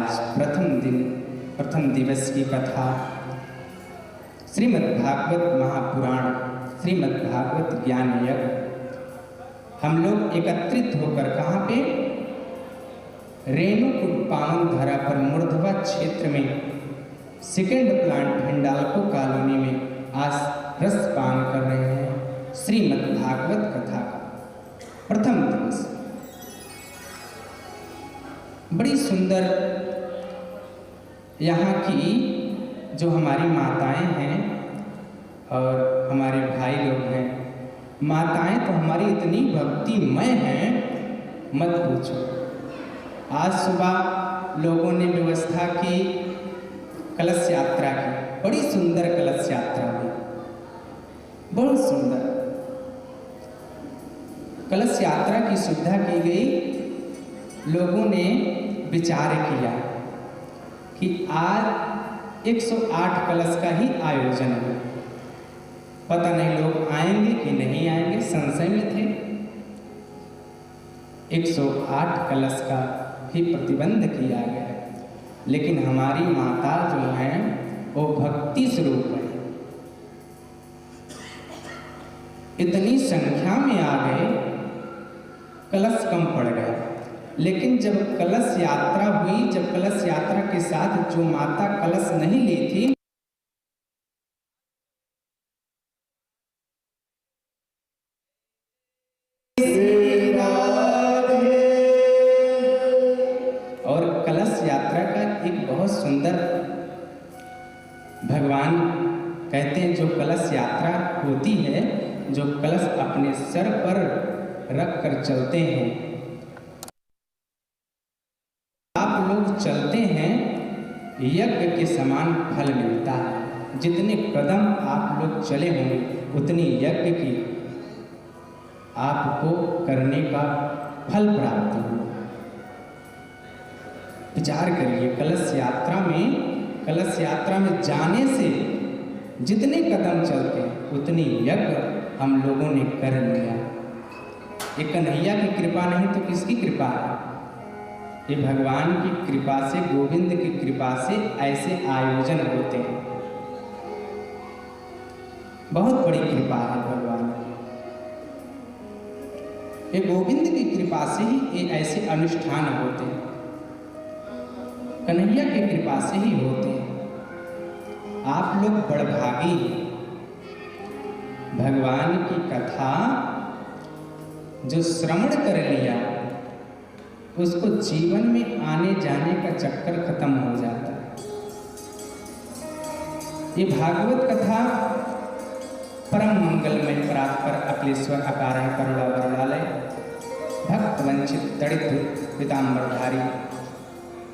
आज प्रथम दिवस की कथा श्रीमद्भागवत महापुराण, श्रीमद्भागवत ज्ञान यज्ञ। हम लोग एकत्रित होकर कहाँ पे? रेणुकूट पावन धरा पर मूर्धवा क्षेत्र में सेकेंड प्लांट हिंडाल्को कॉलोनी में आज रसपान कर रहे हैं श्रीमद्भागवत कथा का प्रथम दिवस। बड़ी सुंदर यहाँ की जो हमारी माताएं हैं और हमारे भाई लोग हैं, माताएं तो हमारी इतनी भक्तिमय हैं मत पूछो। आज सुबह लोगों ने व्यवस्था की कलश यात्रा की, बड़ी सुंदर कलश यात्रा हुई, बहुत सुंदर कलश यात्रा की सुविधा की गई। लोगों ने विचार किया कि आज 108 कलश का ही आयोजन हो। पता नहीं लोग आएंगे कि नहीं आएंगे, संशय में थे। 108 कलश का ही प्रतिबंध किया गया, लेकिन हमारी माता जो हैं वो भक्ति स्वरूप है, इतनी संख्या में आ गए, कलश कम पड़ गया। लेकिन जब कलश यात्रा हुई, जब कलश यात्रा के साथ जो माता कलश नहीं ली थी, और कलश यात्रा का एक बहुत सुंदर भगवान कहते हैं, जो कलश यात्रा होती है, जो कलश अपने सर पर रख कर चलते हैं, आप लोग चलते हैं, यज्ञ के समान फल मिलता है। जितने कदम आप लोग चले होंगे उतनी यज्ञ की आपको करने का फल प्राप्त हो। विचार करिए, कलश यात्रा में जाने से जितने कदम चलते हैं उतनी यज्ञ हम लोगों ने कर लिया। ये कन्हैया की कृपा नहीं तो किसकी कृपा है? ये भगवान की कृपा से, गोविंद की कृपा से ऐसे आयोजन होते हैं। बहुत बड़ी कृपा है भगवान की। ये गोविंद की कृपा से ही ये ऐसे अनुष्ठान होते हैं, कन्हैया की कृपा से ही होते हैं। आप लोग बड़भागी हैं। भगवान की कथा जो श्रवण कर लिया, उसको जीवन में आने जाने का चक्कर खत्म हो जाता है। ये भागवत कथा परम मंगलमय परात्पर अखिलेश्वर अकार है करुणा वरुणालय भक्त वंचित दरिद्र पीताम्बरधारी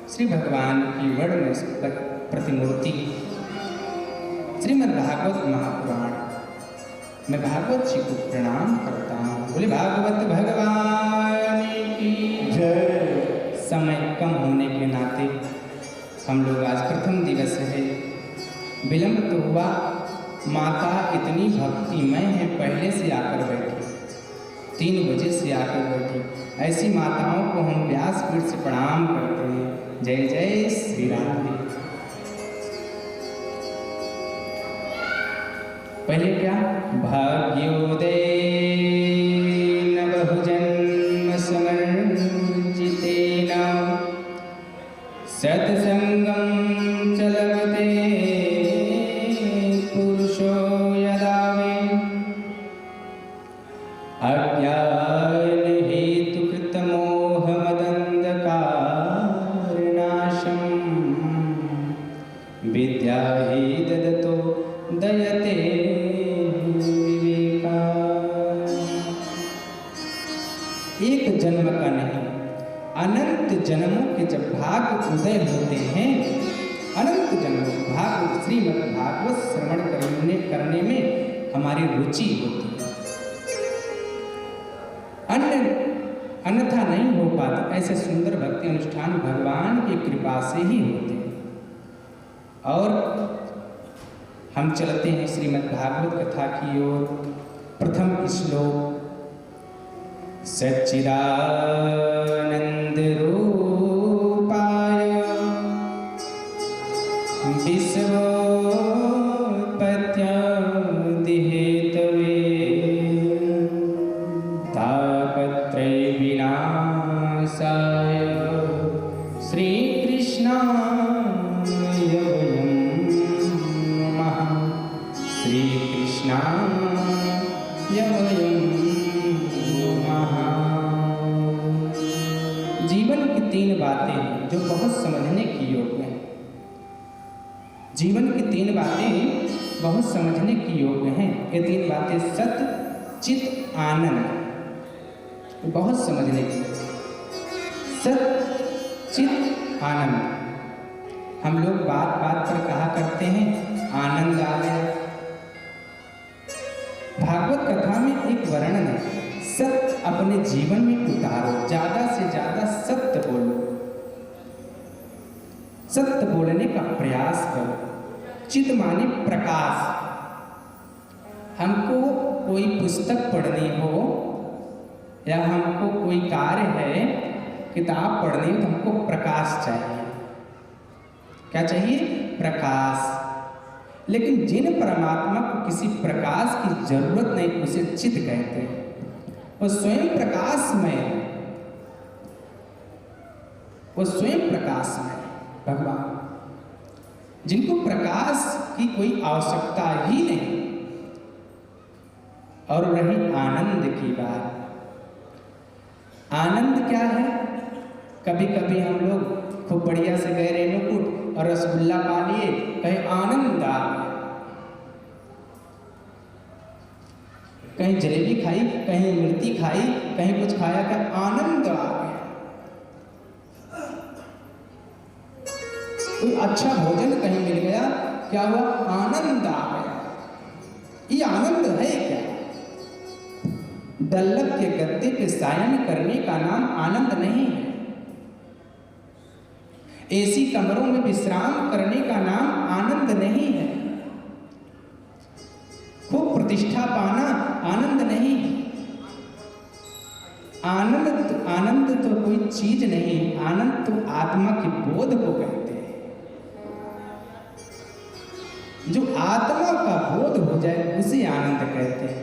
श्री भगवान की वर्ण प्रतिमूर्ति श्रीमद्भागवत महापुराण। मैं भागवत जी को प्रणाम करता हूँ। बोले भागवत भगवान की जय। समय कम होने के नाते हम लोग आज प्रथम दिवस है, विलंब तो हुआ। माता इतनी भक्तिमय है, पहले से आकर बैठी, 3 बजे से आकर बैठी। ऐसी माताओं को हम व्यासपीठ से प्रणाम करते हैं। जय जय श्री राम। पहले क्या? भाग्योदय बहुजन्म समर्जितेन सत्संगं च लभते पुरुषो यदा वे अज्ञान हेतुकृत मोहमदन्धकारनाशं विद्या हि ददतो दयते विवेका। एक जन्म का नहीं, अनंत जन्मों के जब भाग उदय होते हैं, अनंत जन्मों भाग श्रीमद्भागवत श्रवण करने में हमारी रुचि होती है। अन्यथा नहीं हो पाती। ऐसे सुंदर भक्ति अनुष्ठान भगवान की कृपा से ही होते हैं। और हम चलते हैं श्रीमद्भागवत कथा की ओर। प्रथम श्लोक सच्चिदानंद रूपाय नमः। जीवन की 3 बातें हैं जो बहुत समझने की योग्य हैं। जीवन की 3 बातें बहुत समझने की योग्य हैं। ये 3 बातें सत्य, चित, आनंद, बहुत समझने की। सत्य, चित, आनंद। हम लोग बात बात पर कहा करते हैं आनंद आ गया। भागवत कथा में एक वर्णन है, सत्य अपने जीवन में उतारो, ज्यादा से ज्यादा सत्य बोलो, सत्य बोलने का प्रयास करो। चित माने प्रकाश। हमको कोई पुस्तक पढ़नी हो या हमको कोई कार्य है, किताब पढ़नी हो, तो हमको प्रकाश चाहिए। क्या चाहिए? प्रकाश। लेकिन जिन परमात्मा को किसी प्रकाश की जरूरत नहीं, उसे चित कहते हैं। वो स्वयं प्रकाशमय है, वो स्वयं प्रकाशमय भगवान। जिनको प्रकाश की कोई आवश्यकता ही नहीं। और रही आनंद की बात, आनंद क्या है? कभी कभी हम लोग खूब बढ़िया से गए रेणुकूट और रसगुल्ला पा लिए, कहीं आनंद आ गया। कहीं जलेबी खाई, कहीं मिर्ची खाई, कहीं कुछ खाया, का आनंद आ गया। कोई अच्छा भोजन कहीं मिल गया, क्या हुआ? आनंद आ गया। ये आनंद है क्या? डल्लक के गद्दे पे सायन करने का नाम आनंद नहीं है। एसी कमरों में विश्राम करने का नाम आनंद नहीं है। खूब प्रतिष्ठा पाना आनंद नहीं है। आनंद तो कोई चीज नहीं, आनंद तो आत्मा की बोध को कहते हैं। जो आत्मा का बोध हो जाए उसे आनंद कहते हैं।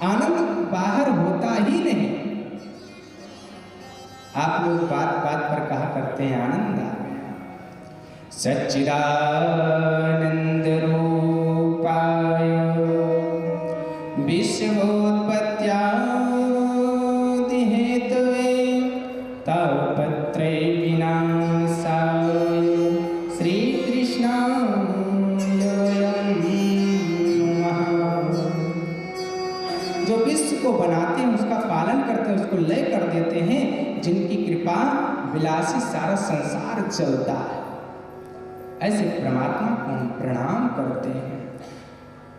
आनंद बाहर होता ही नहीं। आप लोग बात बात पर कहा करते हैं आनंद आ गया। सच्चिदानंद रूपाय विश्वोत्पत्त्यादि हेतवे तापत्रय विनाशाय श्री कृष्णाय नमः। जो विश्व को बनाते हैं, उसका पालन करते हैं, उसको लय कर देते हैं, जिनकी कृपा विलासी सारा संसार चलता है, ऐसे परमात्मा को हम प्रणाम करते हैं।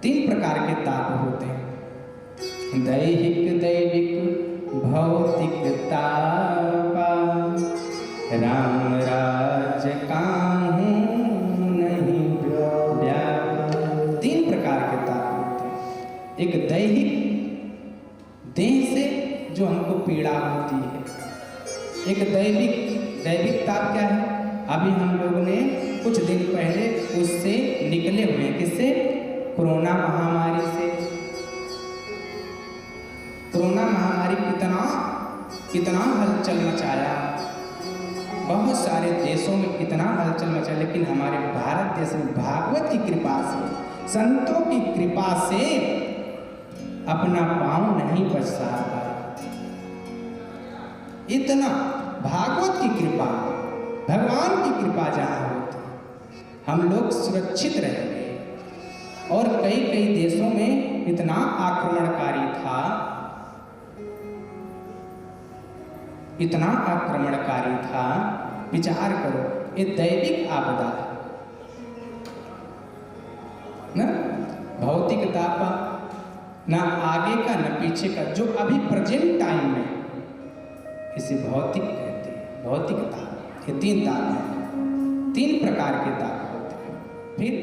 3 प्रकार के ताप होते हैं, दैहिक, दैविक, भौतिक तापा। राम राज काहू नहीं व्यापा। 3 प्रकार के ताप होते हैं। एक दैहिक, देह से जो हमको पीड़ा होती है। एक दैविक ताप क्या है? अभी हम लोगों ने कुछ दिन पहले उससे निकले हुए हैं। किससे? कोरोना महामारी से। कोरोना महामारी कितना हलचल मचाया, बहुत सारे देशों में कितना हलचल मचाया, लेकिन हमारे भारत देश में भागवत की कृपा से, संतों की कृपा से अपना पांव नहीं बचा पाए। इतना भागवत की कृपा, भगवान की कृपा जहाँ होती, हम लोग सुरक्षित रहेंगे। और कई देशों में इतना आक्रमणकारी था, विचार करो, ये दैविक आपदा है ना। भौतिक तापा, ना आगे का ना पीछे का, जो अभी प्रेजेंट टाइम में, इसे भौतिक कहते हैं। भौतिक ताप, ये 3 ताप हैं। 3 प्रकार के ताप होते हैं। फिर